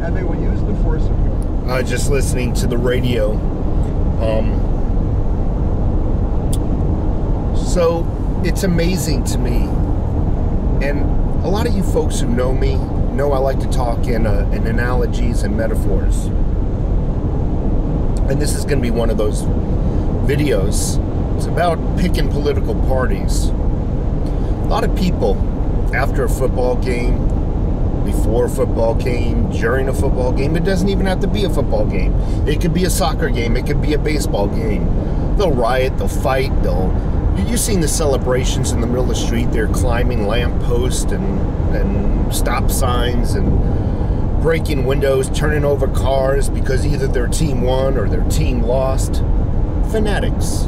and they will use the force of will. Just listening to the radio. So it's amazing to me, and a lot of you folks who know me know I like to talk in analogies and metaphors. And this is going to be one of those videos. It's about picking political parties. A lot of people, after a football game, before a football game, during a football game, it doesn't even have to be a football game. It could be a soccer game. It could be a baseball game. They'll riot. They'll fight. You've seen the celebrations in the middle of the street. They're climbing lampposts and stop signs and breaking windows, turning over cars because either their team won or their team lost. Fanatics.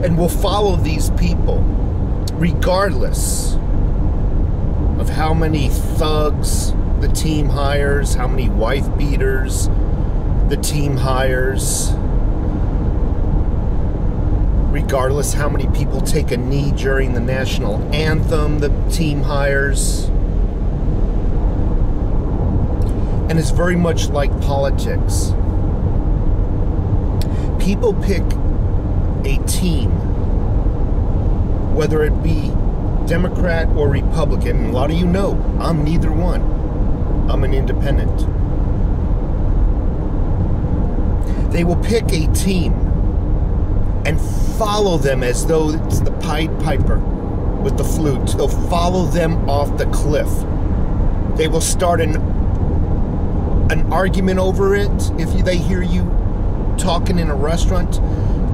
And we'll follow these people regardless of how many thugs the team hires, how many wife beaters the team hires, regardless how many people take a knee during the national anthem the team hires. And it's very much like politics. People pick a team, whether it be Democrat or Republican, and a lot of you know I'm neither one. I'm an independent. They will pick a team and follow them as though it's the Pied Piper with the flute. They'll follow them off the cliff. They will start an argument over it. If they hear you talking in a restaurant,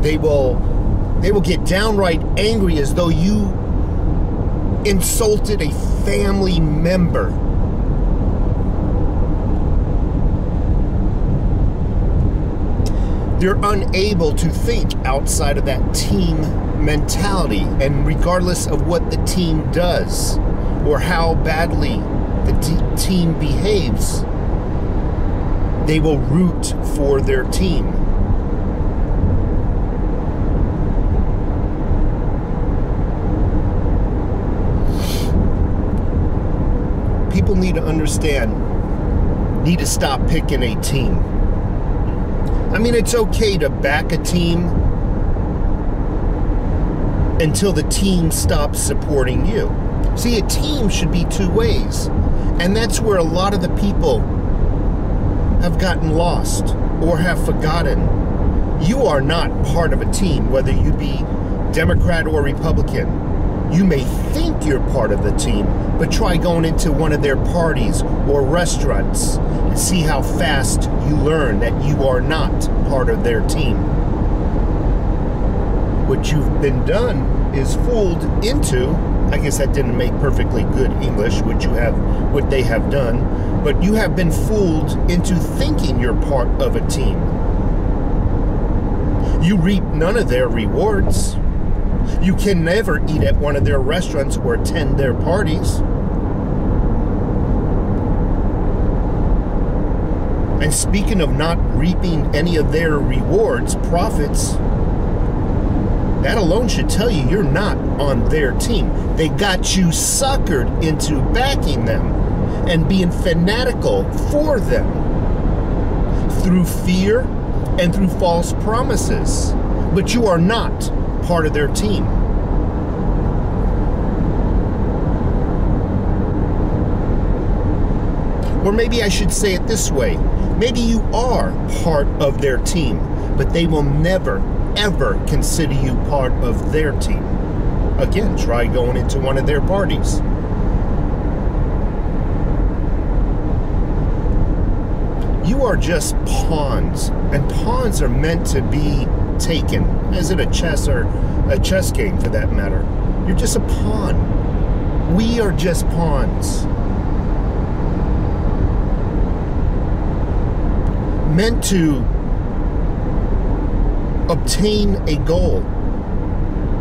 they will get downright angry as though you insulted a family member. They're unable to think outside of that team mentality, and regardless of what the team does or how badly the team behaves, they will root for their team. People need to understand, need to stop picking a team. I mean, it's okay to back a team until the team stops supporting you. See, a team should be two ways. And that's where a lot of the people have gotten lost or have forgotten. You are not part of a team, whether you be Democrat or Republican. You may think you're part of the team, but try going into one of their parties or restaurants and see how fast you learn that you are not part of their team. What you've been done is fooled into, I guess that didn't make perfectly good English, what they have done, but you have been fooled into thinking you're part of a team. You reap none of their rewards. You can never eat at one of their restaurants or attend their parties. And speaking of not reaping any of their rewards, profits, that alone should tell you you're not on their team. They got you suckered into backing them and being fanatical for them through fear and through false promises. But you are not part of their team. Or maybe I should say it this way. Maybe you are part of their team, but they will never, ever consider you part of their team. Again, try going into one of their parties. You are just pawns, and pawns are meant to be taken. Is it a chess or a chess game for that matter? You're just a pawn. We are just pawns. Meant to obtain a goal,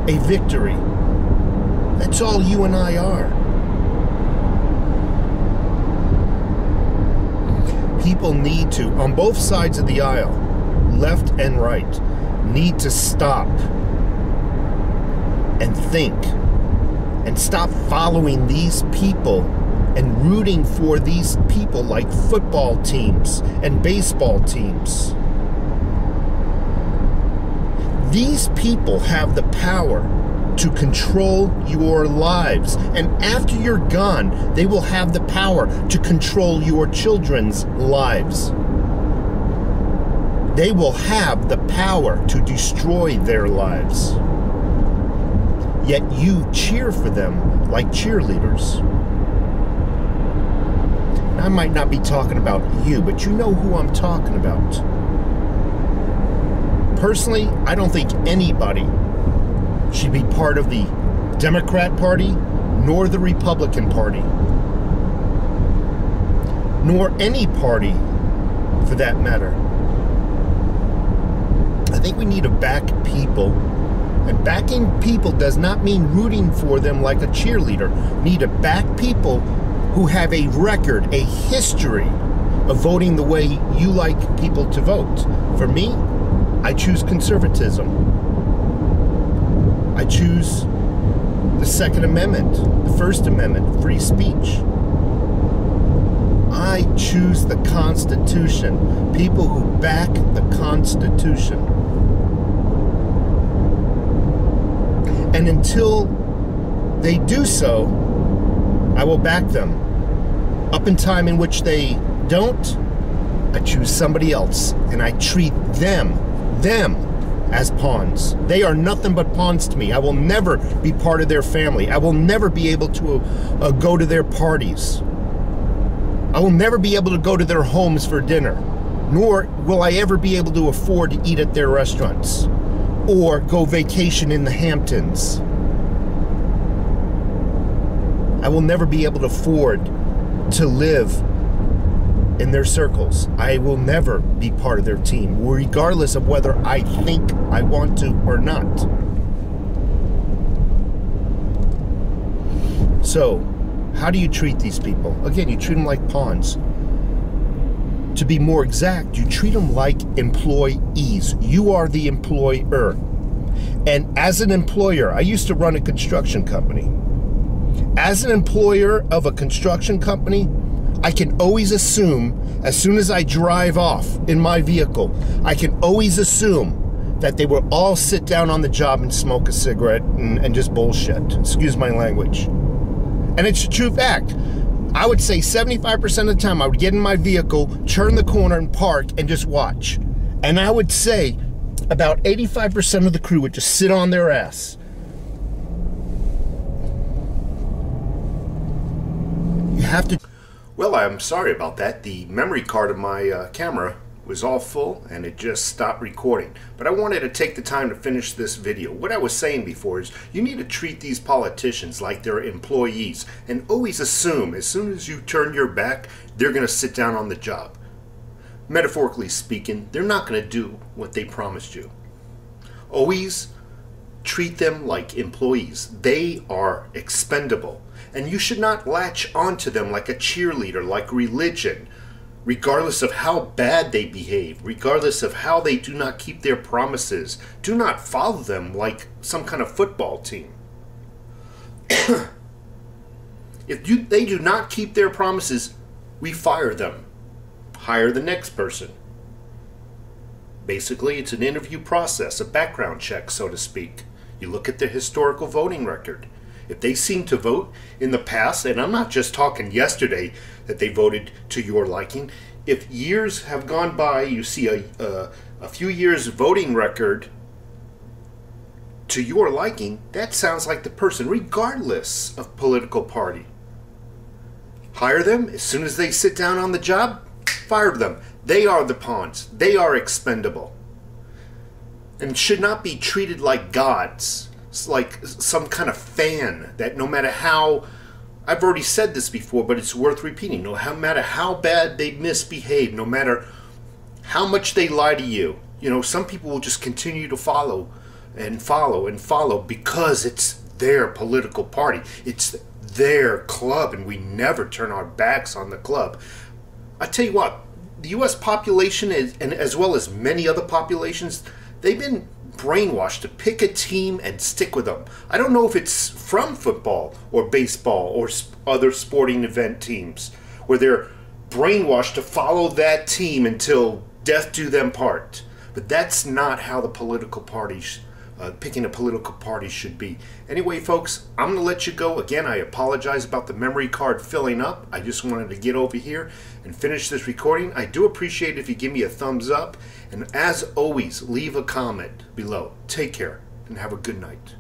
a victory. That's all you and I are. People need to, on both sides of the aisle, left and right, need to stop and think and stop following these people and rooting for these people like football teams and baseball teams. These people have the power to control your lives, and after you're gone, they will have the power to control your children's lives. They will have the power to destroy their lives. Yet you cheer for them like cheerleaders. I might not be talking about you, but you know who I'm talking about. Personally, I don't think anybody should be part of the Democrat Party nor the Republican Party, nor any party for that matter. I think we need to back people, and backing people does not mean rooting for them like a cheerleader. We need to back people who have a record, a history of voting the way you like people to vote. For me, I choose conservatism. I choose the Second Amendment, the First Amendment, free speech. I choose the Constitution, people who back the Constitution. And until they do so, I will back them. Up in time in which they don't, I choose somebody else, and I treat them as pawns. They are nothing but pawns to me. I will never be part of their family. I will never be able to go to their parties. I will never be able to go to their homes for dinner, nor will I ever be able to afford to eat at their restaurants or go vacation in the Hamptons. I will never be able to afford to live in their circles. I will never be part of their team, regardless of whether I think I want to or not. So, how do you treat these people? Again, you treat them like pawns. To be more exact, you treat them like employees. You are the employer. And as an employer, I used to run a construction company. As an employer of a construction company, I can always assume, as soon as I drive off in my vehicle, I can always assume that they will all sit down on the job and smoke a cigarette and just bullshit. Excuse my language. And it's a true fact. I would say 75% of the time I would get in my vehicle, turn the corner and park and just watch. And I would say about 85% of the crew would just sit on their ass. You have to... Well, I'm sorry about that. The memory card of my camera was all full and it just stopped recording. But I wanted to take the time to finish this video. What I was saying before is you need to treat these politicians like they're employees and always assume as soon as you turn your back, they're going to sit down on the job. Metaphorically speaking, they're not going to do what they promised you. Always treat them like employees. They are expendable. And you should not latch onto them like a cheerleader, like religion, regardless of how bad they behave, regardless of how they do not keep their promises. Do not follow them like some kind of football team. If they do not keep their promises, we fire them. Hire the next person. Basically, it's an interview process, a background check, so to speak. You look at their historical voting record. If they seem to vote in the past, and I'm not just talking yesterday that they voted to your liking, if years have gone by, you see a few years voting record to your liking, that sounds like the person, regardless of political party. Hire them. As soon as they sit down on the job, fire them. They are the pawns. They are expendable. And should not be treated like gods. It's like some kind of fan that no matter how, I've already said this before, but it's worth repeating, no matter how bad they misbehave, no matter how much they lie to you, you know, some people will just continue to follow and follow and follow because it's their political party. It's their club, and we never turn our backs on the club. I tell you what, the U.S. population, is, and as well as many other populations, they've been brainwashed to pick a team and stick with them. I don't know if it's from football or baseball or other sporting event teams where they're brainwashed to follow that team until death do them part. But that's not how the political parties, picking a political party should be. Anyway, folks, I'm going to let you go. Again, I apologize about the memory card filling up. I just wanted to get over here and finish this recording. I do appreciate it if you give me a thumbs up. And as always, leave a comment below. Take care and have a good night.